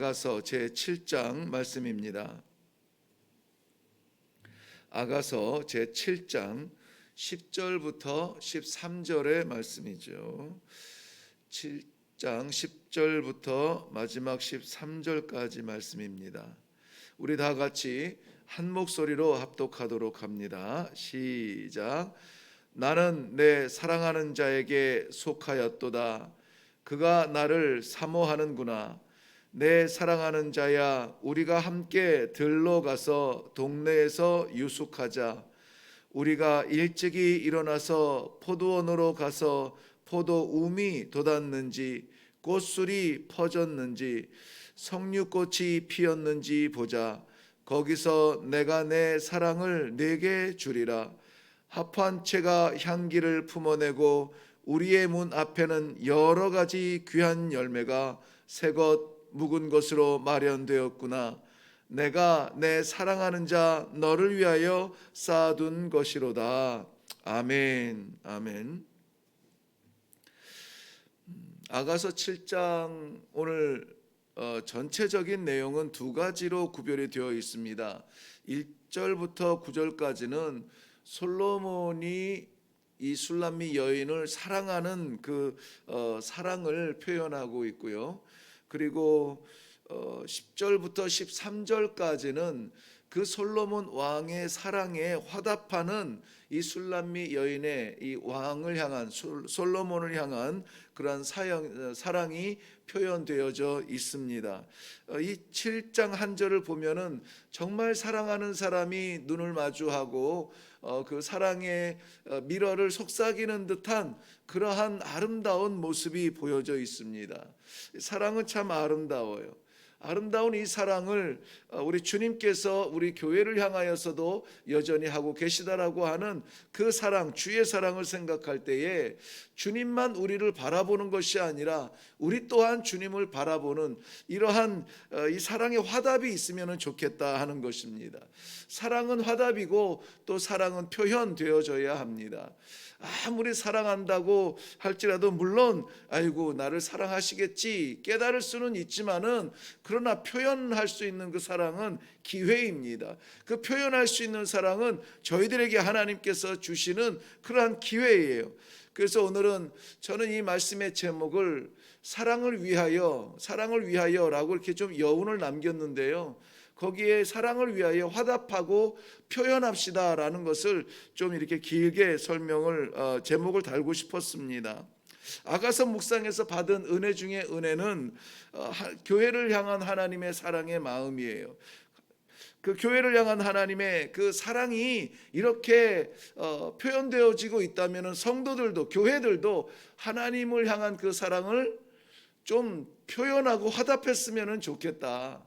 아가서 제7장 말씀입니다. 아가서 제7장 10절부터 13절의 말씀이죠. 7장 10절부터 마지막 13절까지 말씀입니다. 우리 다 같이 한 목소리로 합독하도록 합니다. 시작. 나는 내 사랑하는 자에게 속하였도다. 그가 나를 사모하는구나. 내 사랑하는 자야, 우리가 함께 들러 가서 동네에서 유숙하자. 우리가 일찍이 일어나서 포도원으로 가서 포도움이 돋았는지 꽃술이 퍼졌는지 석류꽃이 피었는지 보자. 거기서 내가 내 사랑을 네게 주리라. 합한 채가 향기를 품어내고 우리의 문 앞에는 여러 가지 귀한 열매가 새것 묵은 것으로 마련되었구나. 내가 내 사랑하는 자 너를 위하여 쌓아둔 것이로다. 아멘. 아멘. 아가서 7장 오늘 전체적인 내용은 두 가지로 구별이 되어 있습니다. 1절부터 9절까지는 솔로몬이 이 술람미 여인을 사랑하는 그 사랑을 표현하고 있고요. 그리고 10절부터 13절까지는 그 솔로몬 왕의 사랑에 화답하는 이 술람미 여인의 이 왕을 향한 솔로몬을 향한 그러한 사랑이 표현되어져 있습니다. 이 7장 한 절을 보면은 정말 사랑하는 사람이 눈을 마주하고 그 사랑의 미러를 속삭이는 듯한 그러한 아름다운 모습이 보여져 있습니다. 사랑은 참 아름다워요. 아름다운 이 사랑을 우리 주님께서 우리 교회를 향하여서도 여전히 하고 계시다라고 하는 그 사랑, 주의 사랑을 생각할 때에 주님만 우리를 바라보는 것이 아니라 우리 또한 주님을 바라보는 이러한 이 사랑의 화답이 있으면 좋겠다 하는 것입니다. 사랑은 화답이고 또 사랑은 표현되어져야 합니다. 아무리 사랑한다고 할지라도 물론 아이고 나를 사랑하시겠지 깨달을 수는 있지만은 그러나 표현할 수 있는 그 사랑은 기회입니다. 그 표현할 수 있는 사랑은 저희들에게 하나님께서 주시는 그러한 기회예요. 그래서 오늘은 저는 이 말씀의 제목을 사랑을 위하여라고 이렇게 좀 여운을 남겼는데요. 거기에 사랑을 위하여 화답하고 표현합시다라는 것을 좀 이렇게 길게 제목을 달고 싶었습니다. 아가서 묵상에서 받은 은혜 중에 은혜는 교회를 향한 하나님의 사랑의 마음이에요. 그 교회를 향한 하나님의 그 사랑이 이렇게 표현되어지고 있다면 성도들도 교회들도 하나님을 향한 그 사랑을 좀 표현하고 화답했으면 좋겠다.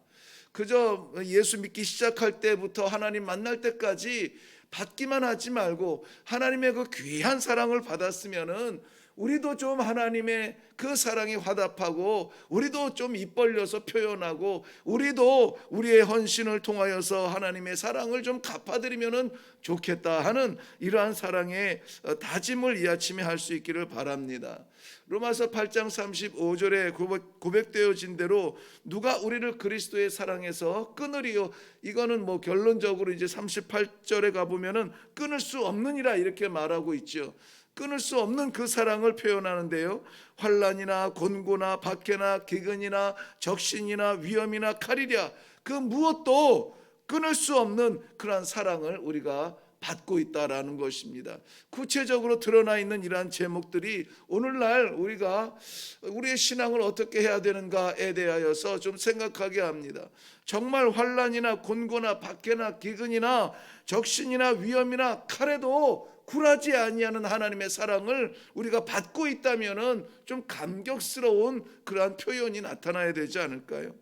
그저 예수 믿기 시작할 때부터 하나님 만날 때까지 받기만 하지 말고 하나님의 그 귀한 사랑을 받았으면은 우리도 좀 하나님의 그 사랑에 화답하고 우리도 좀 입 벌려서 표현하고 우리도 우리의 헌신을 통하여서 하나님의 사랑을 좀 갚아드리면 좋겠다 하는 이러한 사랑의 다짐을 이 아침에 할 수 있기를 바랍니다. 로마서 8장 35절에 고백되어진 대로 누가 우리를 그리스도의 사랑에서 끊으리요. 이거는 뭐 결론적으로 이제 38절에 가보면은 끊을 수 없느니라 이렇게 말하고 있죠. 끊을 수 없는 그 사랑을 표현하는데요. 환난이나 곤고나 박해나 기근이나 적신이나 위험이나 칼이랴 그 무엇도 끊을 수 없는 그러한 사랑을 우리가 받고 있다라는 것입니다. 구체적으로 드러나 있는 이러한 제목들이 오늘날 우리가 우리의 신앙을 어떻게 해야 되는가에 대하여서 좀 생각하게 합니다. 정말 환난이나 곤고나 박해나 기근이나 적신이나 위험이나 칼에도 굴하지 아니하는 하나님의 사랑을 우리가 받고 있다면은 좀 감격스러운 그러한 표현이 나타나야 되지 않을까요?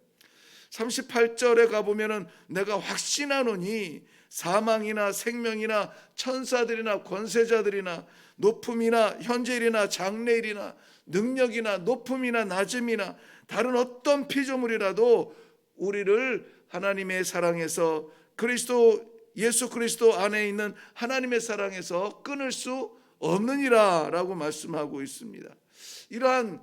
38절에 가보면은 내가 확신하노니 사망이나 생명이나 천사들이나 권세자들이나 높음이나 현재일이나 장래일이나 능력이나 높음이나 낮음이나 다른 어떤 피조물이라도 우리를 하나님의 사랑에서 예수 그리스도 안에 있는 하나님의 사랑에서 끊을 수 없느니라 라고 말씀하고 있습니다. 이러한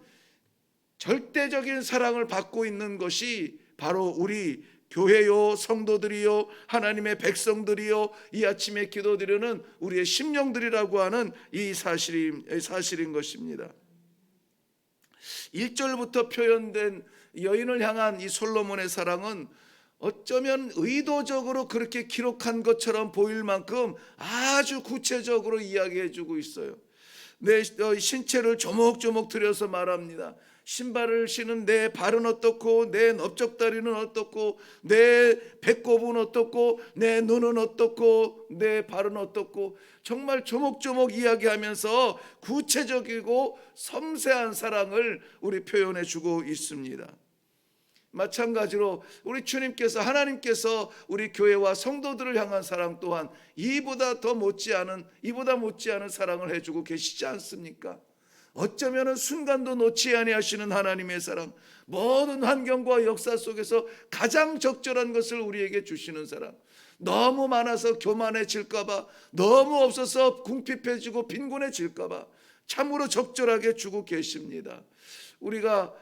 절대적인 사랑을 받고 있는 것이 바로 우리 교회요, 성도들이요, 하나님의 백성들이요, 이 아침에 기도드리는 우리의 심령들이라고 하는 이 사실인 것입니다. 1절부터 표현된 여인을 향한 이 솔로몬의 사랑은 어쩌면 의도적으로 그렇게 기록한 것처럼 보일 만큼 아주 구체적으로 이야기해 주고 있어요. 내 신체를 조목조목 들여서 말합니다. 신발을 신은 내 발은 어떻고, 내 넓적다리는 어떻고, 내 배꼽은 어떻고, 내 눈은 어떻고, 내 발은 어떻고, 정말 조목조목 이야기하면서 구체적이고 섬세한 사랑을 우리 표현해 주고 있습니다. 마찬가지로 우리 주님께서, 하나님께서 우리 교회와 성도들을 향한 사랑 또한 이보다 못지않은 사랑을 해주고 계시지 않습니까? 어쩌면 순간도 놓지 아니하시는 하나님의 사랑, 모든 환경과 역사 속에서 가장 적절한 것을 우리에게 주시는 사랑, 너무 많아서 교만해질까봐, 너무 없어서 궁핍해지고 빈곤해질까봐 참으로 적절하게 주고 계십니다. 우리가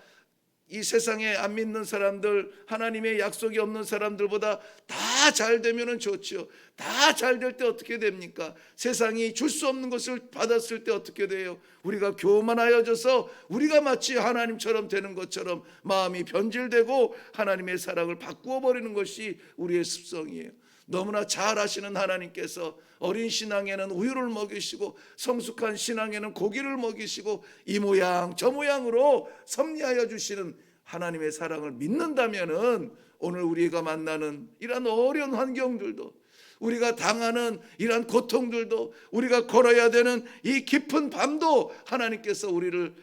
이 세상에 안 믿는 사람들, 하나님의 약속이 없는 사람들보다 다 잘 되면 좋죠. 다 잘 될 때 어떻게 됩니까? 세상이 줄 수 없는 것을 받았을 때 어떻게 돼요? 우리가 교만하여져서 우리가 마치 하나님처럼 되는 것처럼 마음이 변질되고 하나님의 사랑을 바꾸어 버리는 것이 우리의 습성이에요. 너무나 잘 아시는 하나님께서 어린 신앙에는 우유를 먹이시고 성숙한 신앙에는 고기를 먹이시고 이 모양 저 모양으로 섭리하여 주시는 하나님의 사랑을 믿는다면은 오늘 우리가 만나는 이런 어려운 환경들도, 우리가 당하는 이러한 고통들도, 우리가 걸어야 되는 이 깊은 밤도 하나님께서 우리를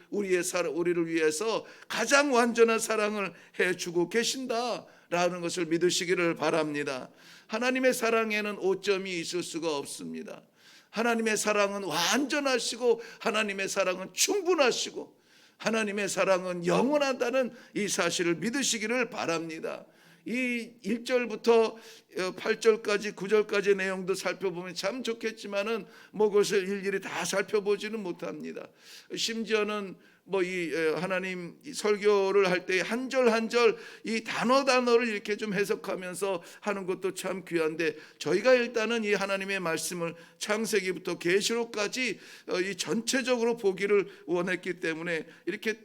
위해서 가장 완전한 사랑을 해주고 계신다라는 것을 믿으시기를 바랍니다. 하나님의 사랑에는 오점이 있을 수가 없습니다. 하나님의 사랑은 완전하시고, 하나님의 사랑은 충분하시고, 하나님의 사랑은 영원하다는 이 사실을 믿으시기를 바랍니다. 이 1절부터 8절까지 9절까지의 내용도 살펴보면 참 좋겠지만은 그것을 일일이 다 살펴보지는 못합니다. 심지어는 이 하나님 설교를 할 때 한 절 한 절 이 단어를 이렇게 좀 해석하면서 하는 것도 참 귀한데, 저희가 일단은 이 하나님의 말씀을 창세기부터 계시록까지 이 전체적으로 보기를 원했기 때문에 이렇게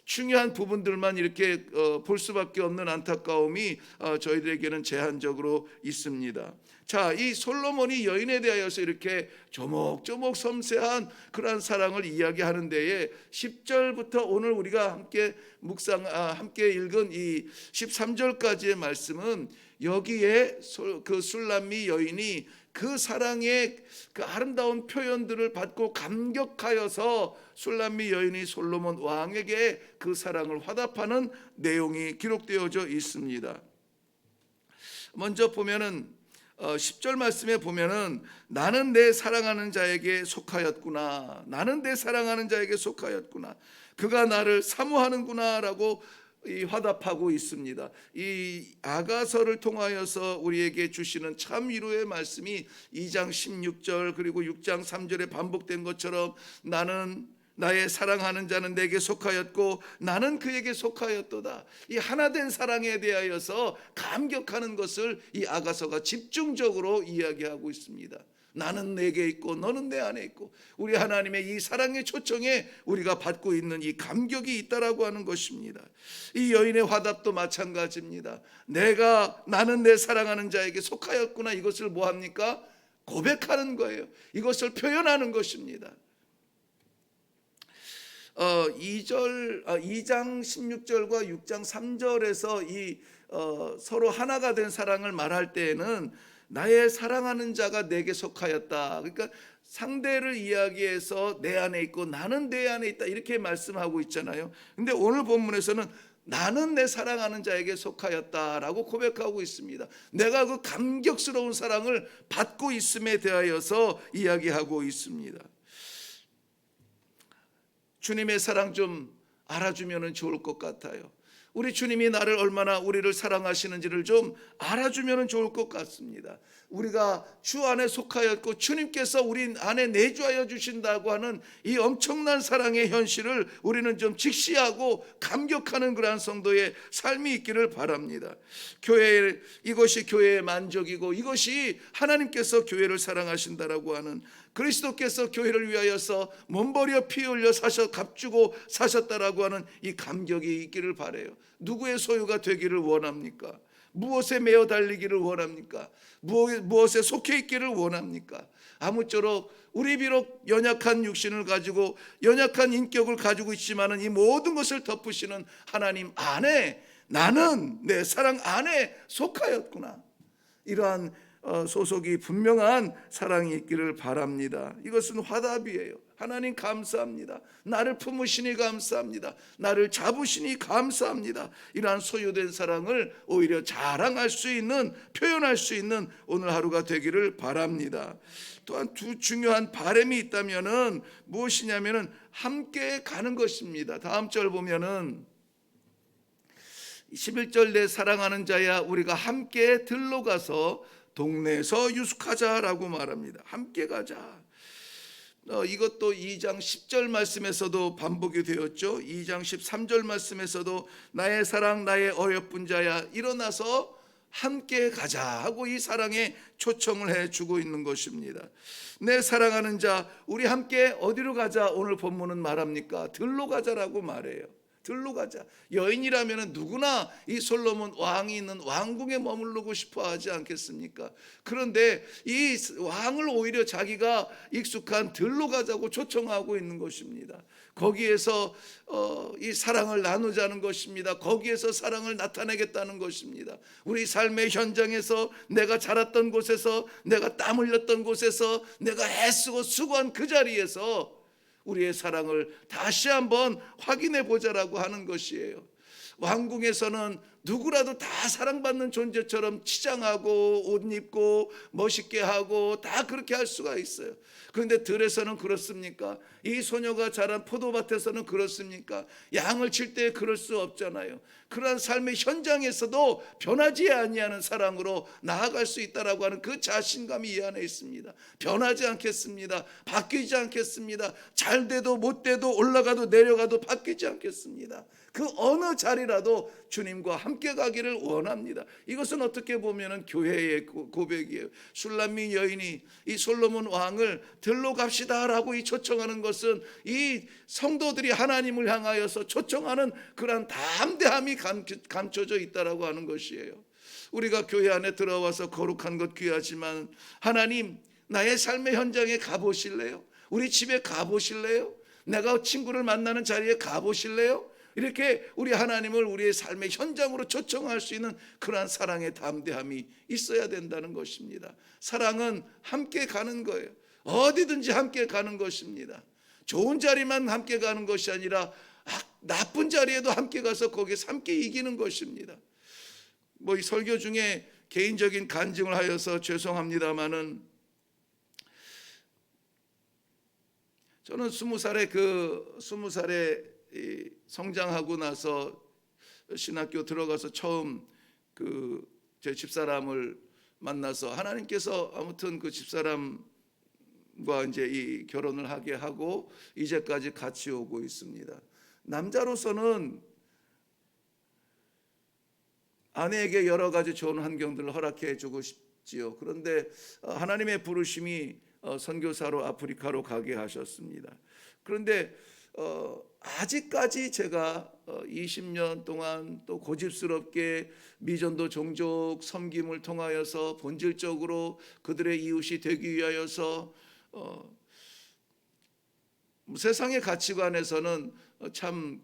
중요한 부분들만 이렇게 볼 수밖에 없는 안타까움이 저희들에게는 제한적으로 있습니다. 자, 이 솔로몬이 여인에 대하여서 이렇게 조목조목 섬세한 그러한 사랑을 이야기하는 데에 10절부터 오늘 우리가 함께 읽은 이 13절까지의 말씀은 여기에 그 술람미 여인이 그 사랑의 그 아름다운 표현들을 받고 감격하여서 술람미 여인이 솔로몬 왕에게 그 사랑을 화답하는 내용이 기록되어져 있습니다. 먼저 보면은 10절 말씀에 보면은 나는 내 사랑하는 자에게 속하였구나, 나는 내 사랑하는 자에게 속하였구나, 그가 나를 사모하는구나 라고 화답하고 있습니다. 이 아가서를 통하여서 우리에게 주시는 참 위로의 말씀이 2장 16절 그리고 6장 3절에 반복된 것처럼 나는 나의 사랑하는 자는 내게 속하였고 나는 그에게 속하였도다. 이 하나된 사랑에 대하여서 감격하는 것을 이 아가서가 집중적으로 이야기하고 있습니다. 나는 내게 있고 너는 내 안에 있고, 우리 하나님의 이 사랑의 초청에 우리가 받고 있는 이 감격이 있다라고 하는 것입니다. 이 여인의 화답도 마찬가지입니다. 나는 내 사랑하는 자에게 속하였구나, 이것을 뭐합니까? 고백하는 거예요. 이것을 표현하는 것입니다. 2장 16절과 6장 3절에서 서로 하나가 된 사랑을 말할 때에는 나의 사랑하는 자가 내게 속하였다, 그러니까 상대를 이야기해서 내 안에 있고 나는 내 안에 있다, 이렇게 말씀하고 있잖아요. 근데 오늘 본문에서는 나는 내 사랑하는 자에게 속하였다라고 고백하고 있습니다. 내가 그 감격스러운 사랑을 받고 있음에 대하여서 이야기하고 있습니다. 주님의 사랑 좀 알아주면 좋을 것 같아요. 우리 주님이 나를 얼마나 우리를 사랑하시는지를 좀 알아주면 좋을 것 같습니다. 우리가 주 안에 속하였고 주님께서 우리 안에 내주하여 주신다고 하는 이 엄청난 사랑의 현실을 우리는 좀 직시하고 감격하는 그러한 성도의 삶이 있기를 바랍니다. 교회, 이것이 교회의 만족이고 이것이 하나님께서 교회를 사랑하신다라고 하는, 그리스도께서 교회를 위하여서 몸버려 피 흘려 값주고 사셨다라고 하는 이 감격이 있기를 바라요. 누구의 소유가 되기를 원합니까? 무엇에 매어 달리기를 원합니까? 무엇에 속해 있기를 원합니까? 아무쪼록 우리 비록 연약한 육신을 가지고 연약한 인격을 가지고 있지만은 이 모든 것을 덮으시는 하나님 안에 나는 내 사랑 안에 속하였구나, 이러한 소속이 분명한 사랑이 있기를 바랍니다. 이것은 화답이에요. 하나님 감사합니다. 나를 품으시니 감사합니다. 나를 잡으시니 감사합니다. 이러한 소유된 사랑을 오히려 자랑할 수 있는, 표현할 수 있는 오늘 하루가 되기를 바랍니다. 또한 두 중요한 바람이 있다면은 무엇이냐면은 함께 가는 것입니다. 다음 절 보면은 11절 내 사랑하는 자야 우리가 함께 들러 가서 동네에서 유숙하자라고 말합니다. 함께 가자. 이것도 2장 10절 말씀에서도 반복이 되었죠. 2장 13절 말씀에서도 나의 사랑 나의 어여쁜 자야 일어나서 함께 가자 하고 이 사랑에 초청을 해주고 있는 것입니다. 내 사랑하는 자 우리 함께 어디로 가자 오늘 본문은 말합니까? 들로 가자라고 말해요. 들로 가자. 여인이라면 누구나 이 솔로몬 왕이 있는 왕궁에 머무르고 싶어 하지 않겠습니까? 그런데 이 왕을 오히려 자기가 익숙한 들로 가자고 초청하고 있는 것입니다. 거기에서 이 사랑을 나누자는 것입니다. 거기에서 사랑을 나타내겠다는 것입니다. 우리 삶의 현장에서, 내가 자랐던 곳에서, 내가 땀 흘렸던 곳에서, 내가 애쓰고 수고한 그 자리에서 우리의 사랑을 다시 한번 확인해 보자라고 하는 것이에요. 왕궁에서는 누구라도 다 사랑받는 존재처럼 치장하고 옷 입고 멋있게 하고 다 그렇게 할 수가 있어요. 그런데 들에서는 그렇습니까? 이 소녀가 자란 포도밭에서는 그렇습니까? 양을 칠 때 그럴 수 없잖아요. 그러한 삶의 현장에서도 변하지 아니하는 사랑으로 나아갈 수 있다라고 하는 그 자신감이 이 안에 있습니다. 변하지 않겠습니다. 바뀌지 않겠습니다. 잘 돼도 못 돼도 올라가도 내려가도 바뀌지 않겠습니다. 그 어느 자리라도 주님과 함께 가기를 원합니다. 이것은 어떻게 보면 교회의 고백이에요. 슐람미 여인이 이 솔로몬 왕을 들러 갑시다라고 이 초청하는 것은 이 성도들이 하나님을 향하여서 초청하는 그러한 담대함이 감춰져 있다라고 하는 것이에요. 우리가 교회 안에 들어와서 거룩한 것 귀하지만 하나님 나의 삶의 현장에 가보실래요? 우리 집에 가보실래요? 내가 친구를 만나는 자리에 가보실래요? 이렇게 우리 하나님을 우리의 삶의 현장으로 초청할 수 있는 그러한 사랑의 담대함이 있어야 된다는 것입니다. 사랑은 함께 가는 거예요. 어디든지 함께 가는 것입니다. 좋은 자리만 함께 가는 것이 아니라 나쁜 자리에도 함께 가서 거기서 함께 이기는 것입니다. 이 설교 중에 개인적인 간증을 하여서 죄송합니다마는 저는 20살에 성장하고 나서 신학교 들어가서 처음 제 집사람을 만나서 하나님께서 아무튼 그 집사람과 이제 이 결혼을 하게 하고 이제까지 같이 오고 있습니다. 남자로서는 아내에게 여러 가지 좋은 환경들을 허락해 주고 싶지요. 그런데 하나님의 부르심이 선교사로 아프리카로 가게 하셨습니다. 그런데 아직까지 제가 20년 동안 또 고집스럽게 미전도 종족 섬김을 통하여서 본질적으로 그들의 이웃이 되기 위하여서 세상의 가치관에서는 참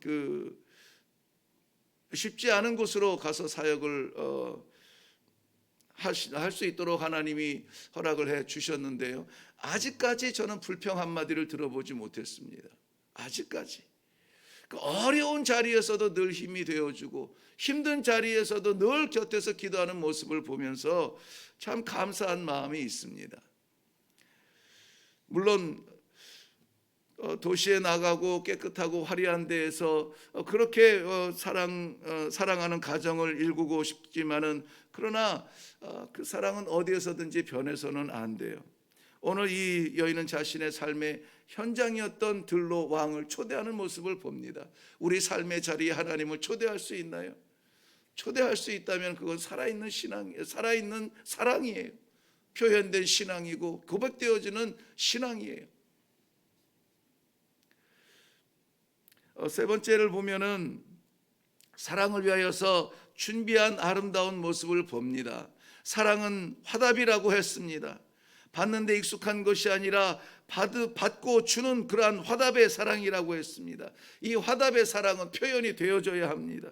쉽지 않은 곳으로 가서 사역을 할 수 있도록 하나님이 허락을 해 주셨는데요. 아직까지 저는 불평 한마디를 들어보지 못했습니다. 아직까지. 그 어려운 자리에서도 늘 힘이 되어주고 힘든 자리에서도 늘 곁에서 기도하는 모습을 보면서 참 감사한 마음이 있습니다. 물론 도시에 나가고 깨끗하고 화려한 데에서 그렇게 사랑하는 가정을 일구고 싶지만은, 그러나 그 사랑은 어디에서든지 변해서는 안 돼요. 오늘 이 여인은 자신의 삶의 현장이었던 들로 왕을 초대하는 모습을 봅니다. 우리 삶의 자리에 하나님을 초대할 수 있나요? 초대할 수 있다면 그건 살아있는 신앙이에요. 살아있는 사랑이에요. 표현된 신앙이고 고백되어지는 신앙이에요. 세 번째를 보면은 사랑을 위하여서 준비한 아름다운 모습을 봅니다. 사랑은 화답이라고 했습니다. 받는 데 익숙한 것이 아니라 받고 주는 그러한 화답의 사랑이라고 했습니다. 이 화답의 사랑은 표현이 되어져야 합니다.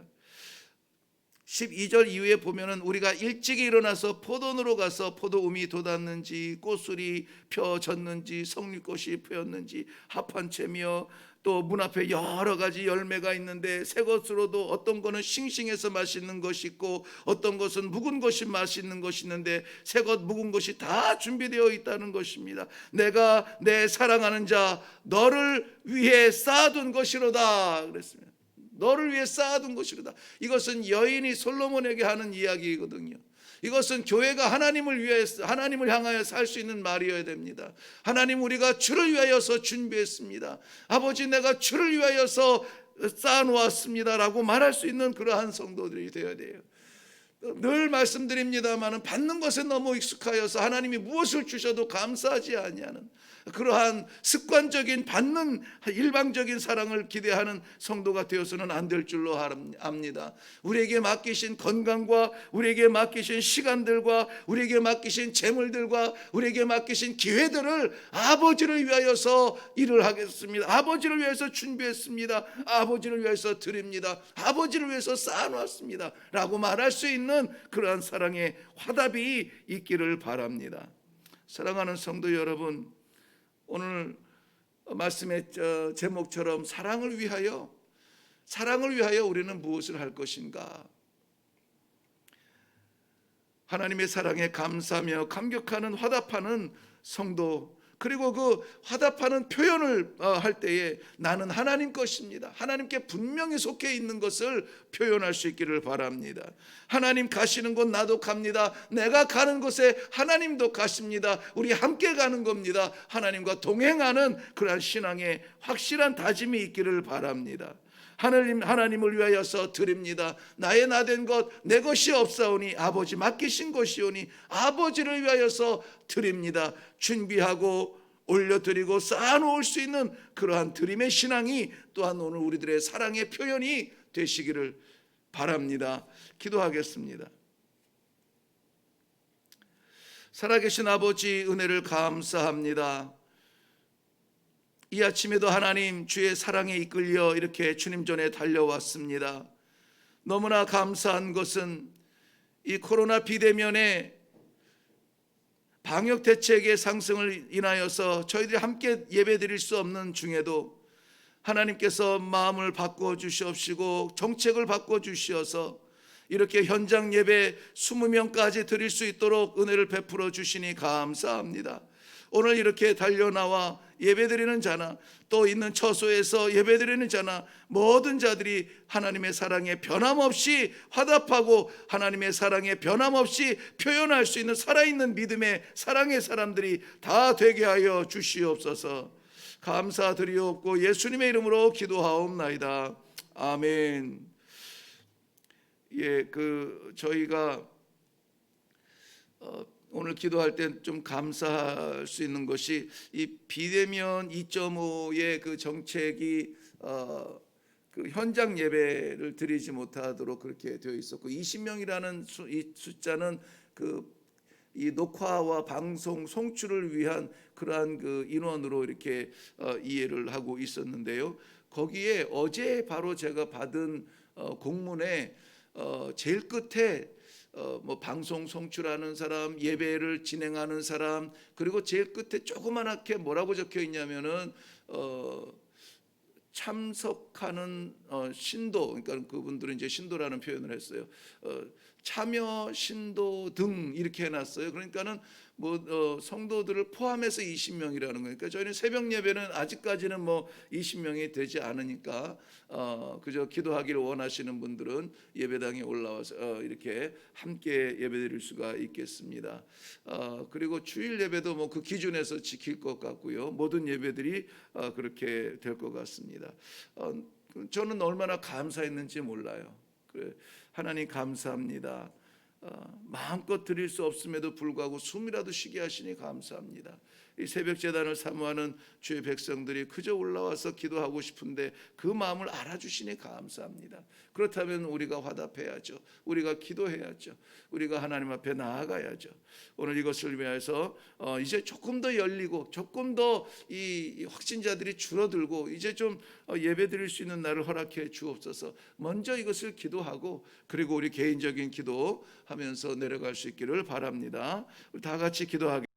12절 이후에 보면은 우리가 일찍이 일어나서 포도원으로 가서 포도움이 돋았는지 꽃술이 펴졌는지 석류꽃이 피었는지 합판채며 또 문 앞에 여러 가지 열매가 있는데 새 것으로도 어떤 거는 싱싱해서 맛있는 것이 있고 어떤 것은 묵은 것이 맛있는 것이 있는데 새 것 묵은 것이 다 준비되어 있다는 것입니다. 내가 내 사랑하는 자 너를 위해 쌓아둔 것이로다 그랬습니다. 너를 위해 쌓아둔 것이로다. 이것은 여인이 솔로몬에게 하는 이야기거든요. 이것은 교회가 하나님을 향하여 살 수 있는 말이어야 됩니다. 하나님, 우리가 주를 위하여서 준비했습니다. 아버지, 내가 주를 위하여서 쌓아놓았습니다 라고 말할 수 있는 그러한 성도들이 되어야 돼요. 늘 말씀드립니다만 받는 것에 너무 익숙하여서 하나님이 무엇을 주셔도 감사하지 아니하는 그러한 습관적인 받는 일방적인 사랑을 기대하는 성도가 되어서는 안 될 줄로 압니다. 우리에게 맡기신 건강과 우리에게 맡기신 시간들과 우리에게 맡기신 재물들과 우리에게 맡기신 기회들을 아버지를 위하여서 일을 하겠습니다. 아버지를 위해서 준비했습니다. 아버지를 위해서 드립니다. 아버지를 위해서 쌓아놨습니다 라고 말할 수 있는 그러한 사랑의 화답이 있기를 바랍니다. 사랑하는 성도 여러분, 오늘 말씀의 제목처럼 사랑을 위하여 우리는 무엇을 할 것인가? 하나님의 사랑에 감사하며 감격하는 화답하는 성도, 그리고 그 화답하는 표현을 할 때에 나는 하나님 것입니다. 하나님께 분명히 속해 있는 것을 표현할 수 있기를 바랍니다. 하나님 가시는 곳 나도 갑니다. 내가 가는 곳에 하나님도 가십니다. 우리 함께 가는 겁니다. 하나님과 동행하는 그러한 신앙의 확실한 다짐이 있기를 바랍니다. 하나님을 위하여서 드립니다. 나의 나된 것 내 것이 없사오니 아버지 맡기신 것이오니 아버지를 위하여서 드립니다. 준비하고 올려드리고 쌓아놓을 수 있는 그러한 드림의 신앙이 또한 오늘 우리들의 사랑의 표현이 되시기를 바랍니다. 기도하겠습니다. 살아계신 아버지, 은혜를 감사합니다. 이 아침에도 하나님 주의 사랑에 이끌려 이렇게 주님 전에 달려왔습니다. 너무나 감사한 것은 이 코로나 비대면의 방역 대책의 상승을 인하여서 저희들이 함께 예배드릴 수 없는 중에도 하나님께서 마음을 바꿔주시옵시고 정책을 바꿔주시어서 이렇게 현장 예배 20명까지 드릴 수 있도록 은혜를 베풀어 주시니 감사합니다. 오늘 이렇게 달려나와 예배드리는 자나 또 있는 처소에서 예배드리는 자나 모든 자들이 하나님의 사랑에 변함없이 화답하고 하나님의 사랑에 변함없이 표현할 수 있는 살아있는 믿음의 사랑의 사람들이 다 되게 하여 주시옵소서. 감사드리옵고 예수님의 이름으로 기도하옵나이다. 아멘. 저희가 오늘 기도할 때 좀 감사할 수 있는 것이 이 비대면 2.5의 그 정책이 그 현장 예배를 드리지 못하도록 그렇게 되어 있었고 20명이라는 이 숫자는 이 녹화와 방송 송출을 위한 그러한 그 인원으로 이렇게 이해를 하고 있었는데요. 거기에 어제 바로 제가 받은 공문에 제일 끝에 방송 송출하는 사람, 예배를 진행하는 사람, 그리고 제일 끝에 조그맣게 뭐라고 적혀 있냐면은 참석하는 신도, 그러니까 그분들은 이제 신도라는 표현을 했어요. 참여 신도 등 이렇게 해놨어요. 그러니까는 성도들을 포함해서 20명이라는 거니까 그러니까 저희는 새벽 예배는 아직까지는 20명이 되지 않으니까 그저 기도하기를 원하시는 분들은 예배당에 올라와서 이렇게 함께 예배드릴 수가 있겠습니다. 그리고 주일 예배도 그 기준에서 지킬 것 같고요. 모든 예배들이 그렇게 될 것 같습니다. 저는 얼마나 감사했는지 몰라요. 그래, 하나님 감사합니다. 마음껏 드릴 수 없음에도 불구하고 숨이라도 쉬게 하시니 감사합니다. 이 새벽 제단을 사모하는 주의 백성들이 그저 올라와서 기도하고 싶은데 그 마음을 알아주시니 감사합니다. 그렇다면 우리가 화답해야죠. 우리가 기도해야죠. 우리가 하나님 앞에 나아가야죠. 오늘 이것을 위해서 이제 조금 더 열리고 조금 더 이 확진자들이 줄어들고 이제 좀 예배드릴 수 있는 날을 허락해 주옵소서. 먼저 이것을 기도하고 그리고 우리 개인적인 기도하면서 내려갈 수 있기를 바랍니다. 다 같이 기도하겠습니다.